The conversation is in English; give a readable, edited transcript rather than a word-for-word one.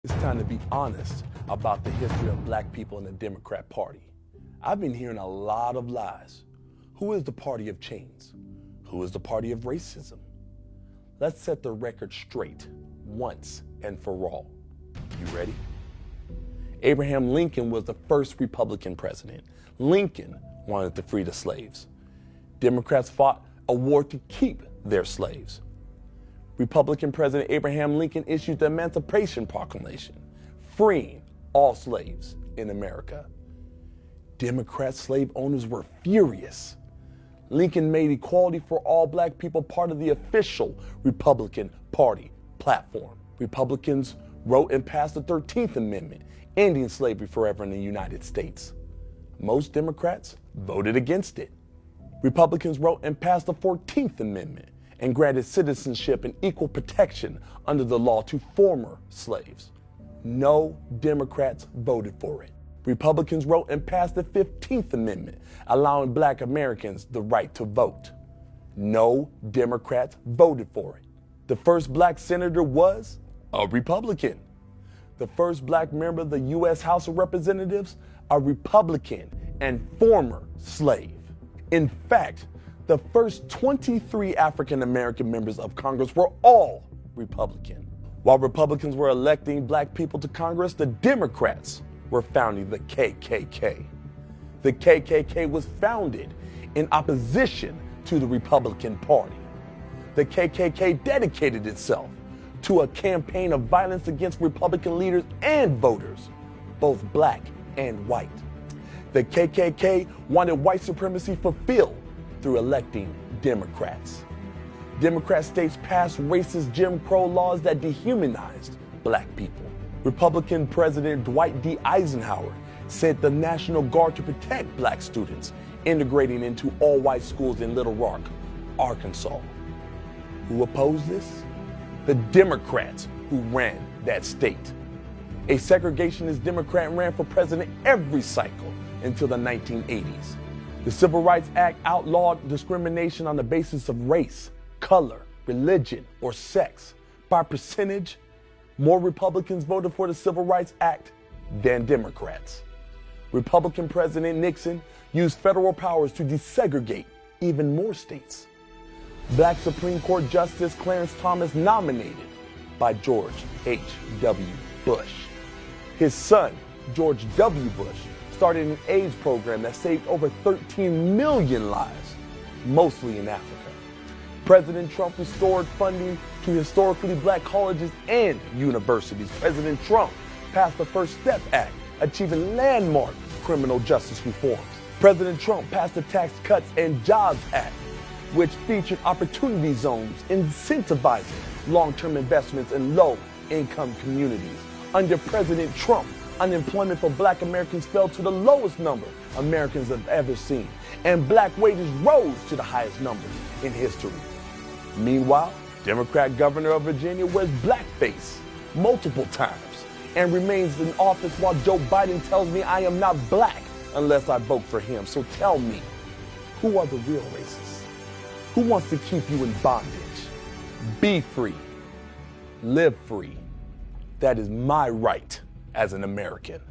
It's time to be honest about the history of black people in the Democrat Party. I've been hearing a lot of lies. Who is the party of chains? Who is the party of racism? Let's set the record straight once and for all. You ready? Abraham Lincoln was the first Republican president. Lincoln wanted to free the slaves. Democrats fought a war to keep their slaves. Republican President Abraham Lincoln issued the Emancipation Proclamation, freeing all slaves in America. Democrat slave owners were furious. Lincoln made equality for all black people part of the official Republican Party platform. Republicans wrote and passed the 13th Amendment, ending slavery forever in the United States. Most Democrats voted against it. Republicans wrote and passed the 14th Amendment and granted citizenship and equal protection under the law to former slaves. No Democrats voted for it. Republicans wrote and passed the 15th Amendment, allowing black Americans the right to vote. No Democrats voted for it. The first black senator was a Republican. The first black member of the U.S. House of Representatives, a Republican and former slave. In fact, the first 23 African American members of Congress were all Republican. While Republicans were electing black people to Congress, the Democrats were founding the KKK. The KKK was founded in opposition to the Republican Party. The KKK dedicated itself to a campaign of violence against Republican leaders and voters, both black and white. The KKK wanted white supremacy fulfilled through electing Democrats. Democrat states passed racist Jim Crow laws that dehumanized black people. Republican President Dwight D. Eisenhower sent the National Guard to protect black students, integrating into all-white schools in Little Rock, Arkansas. Who opposed this? The Democrats who ran that state. A segregationist Democrat ran for president every cycle until the 1980s. The Civil Rights Act outlawed discrimination on the basis of race, color, religion, or sex. By percentage, more Republicans voted for the Civil Rights Act than Democrats. Republican President Nixon used federal powers to desegregate even more states. Black Supreme Court Justice Clarence Thomas nominated by George H.W. Bush. His son, George W. Bush, started an AIDS program that saved over 13 million lives, mostly in Africa. President Trump restored funding to historically black colleges and universities. President Trump passed the First Step Act, achieving landmark criminal justice reforms. President Trump passed the Tax Cuts and Jobs Act, which featured opportunity zones incentivizing long-term investments in low-income communities. Under President Trump, unemployment for black Americans fell to the lowest number Americans have ever seen, and black wages rose to the highest numbers in history. Meanwhile, Democrat governor of Virginia wears blackface multiple times and remains in office while Joe Biden tells me I am not black unless I vote for him. So tell me, who are the real racists? Who wants to keep you in bondage? Be free. Live free. That is my right as an American.